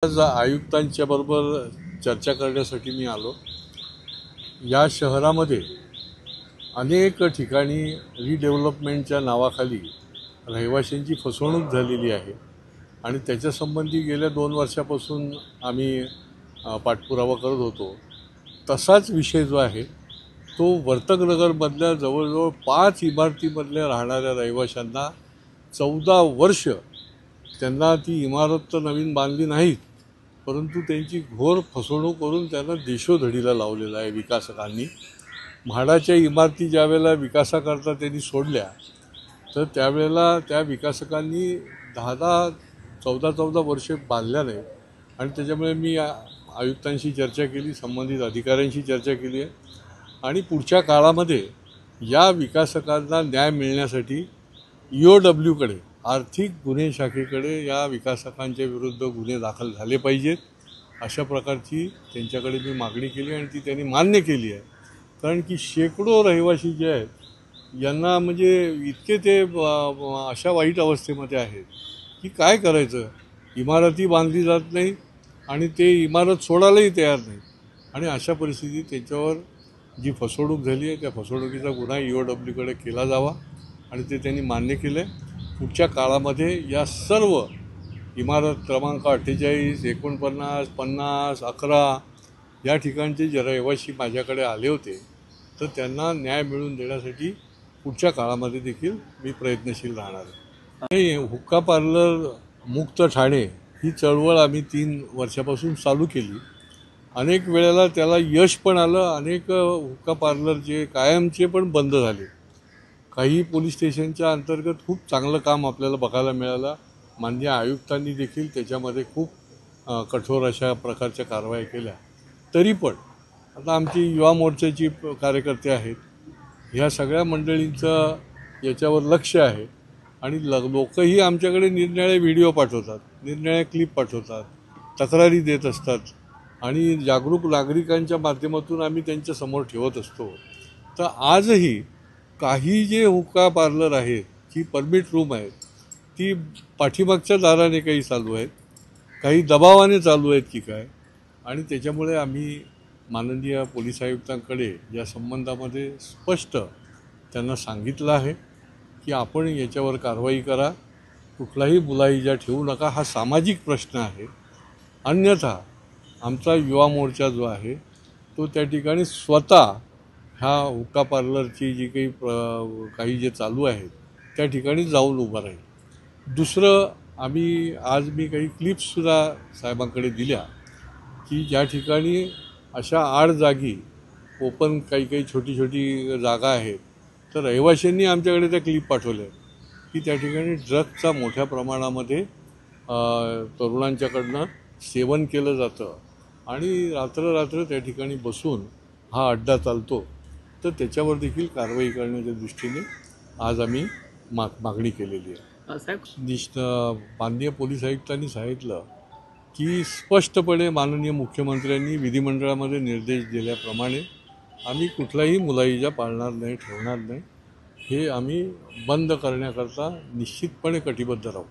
आज आयुक्तांच्या बरोबर चर्चा करण्यासाठी मी आलो। या शहरामध्ये अनेक ठिकाणी रिडेव्हलपमेंटच्या नावाखाली रहिवाशांची फसवणूक झालेली आहे आणि त्याच्यासंबंधी गेल्या 2 वर्षापासून आम्ही पाठपुरावा करत होतो। तसाच विषय जो आहे तो वर्तकनगरमधल्या जवळजवळ 5 इमारतीमधल्या राहणाऱ्या रहिवाशांना 14 वर्ष त्यांना ती इमारत तर नवीन बांधली नाहीत, परंतु त्यांची घोर फसवणूक करून त्यांना देशोधडीला लावलेला आहे विकासकांनी। म्हाडाच्या इमारती ज्यावेळेला विकासाकरता त्यांनी सोडल्या तर त्यावेळेला त्या विकासकांनी 10-10, 14-14 वर्षे बांधल्या नाही आणि त्याच्यामुळे मी आयुक्तांशी चर्चा केली, संबंधित अधिकाऱ्यांशी चर्चा केली आहे आणि पुढच्या काळामध्ये या विकासकांना न्याय मिळण्यासाठी EOWकडे आर्थिक गुन्हे शाखेकडे या विकासकांच्या विरुद्ध गुन्हे दाखल झाले पाहिजेत अशा प्रकारची त्यांच्याकडे मी मागणी केली आणि ती त्यांनी मान्य केली आहे। कारण की शेकडो रहिवासी जे आहेत यांना म्हणजे इतके ते अशा वाईट अवस्थेमध्ये आहेत की काय करायचं, इमारती बांधली जात नाही आणि ते इमारत सोडायलाही तयार नाही आणि अशा परिस्थितीत त्यांच्यावर जी फसवणूक झाली आहे त्या फसवणुकीचा गुन्हा EOWकडे केला जावा आणि ते त्यांनी मान्य केलं आहे। पुढच्या काळामध्ये या सर्व इमारत क्रमांक 48, 49, 50, 11 या ठिकाणचे जे रहिवासी माझ्याकडे आले होते तर त्यांना न्याय मिळवून देण्यासाठी पुढच्या काळामध्ये देखील मी प्रयत्नशील राहणार आहे। हुक्का पार्लर मुक्त ठाणे ही चळवळ आम्ही 3 वर्षापासून चालू केली। अनेक वेळेला त्याला यश पण आलं, अनेक हुक्का पार्लर जे कायमचे पण बंद झाले। काही पोलीस स्टेशनच्या अंतर्गत खूप चांगलं काम आपल्याला बघायला मिळालं। माननीय आयुक्तांनी देखील त्याच्यामध्ये खूप कठोर अशा प्रकारच्या कारवाई केल्या। तरी पण आता आमची युवा मोर्चाची कार्यकर्ते आहेत, ह्या सगळ्या मंडळींचं याच्यावर लक्ष आहे आणि लोकही आमच्याकडे निरनिराळे व्हिडिओ पाठवतात, निरनिराळे क्लिप पाठवतात, तक्रारी देत असतात आणि जागरूक नागरिकांच्या माध्यमातून आम्ही त्यांच्यासमोर ठेवत असतो। तर आजही काही जे हुक्का पार्लर आहेत की परमिट रूम आहेत ती पाठीमागच्या दाराने काही चालू आहेत, काही दबावाने चालू आहेत की काय, आणि त्याच्यामुळे आम्ही माननीय पोलीस आयुक्तांकडे या संबंधामध्ये स्पष्ट त्यांना सांगितलं आहे की आपण याच्यावर कारवाई करा, कुठलाही मुलाहिजा ठेवू नका, हा सामाजिक प्रश्न आहे। अन्यथा आमचा युवा मोर्चा जो आहे तो त्या ठिकाणी स्वतः ह्या हुक्का पार्लरची जी काही जे चालू आहेत त्या ठिकाणी जाऊन उभा राहील। दुसरं, आज मी काही क्लिप्ससुद्धा साहेबांकडे दिल्या की ज्या ठिकाणी अशा 8 जागी ओपन काही छोटी जागा आहेत तर रहिवाशांनी आमच्याकडे त्या क्लिप पाठवल्या की त्या ठिकाणी ड्रग्सचा मोठ्या प्रमाणामध्ये तरुणांच्याकडनं सेवन केलं जातं आणि रात्र त्या ठिकाणी बसून हा अड्डा चालतो। तर त्याच्यावर देखील कारवाई करण्याच्या दृष्टीने आज आम्ही मागणी केलेली आहे। माननीय पोलीस आयुक्तांनी सांगितलं की स्पष्टपणे माननीय मुख्यमंत्र्यांनी विधिमंडळामध्ये निर्देश दिल्याप्रमाणे आम्ही कुठलाही मुलाहिजा पाळणार नाही, ठेवणार नाही, हे आम्ही बंद करण्याकरता निश्चितपणे कटिबद्ध राहू।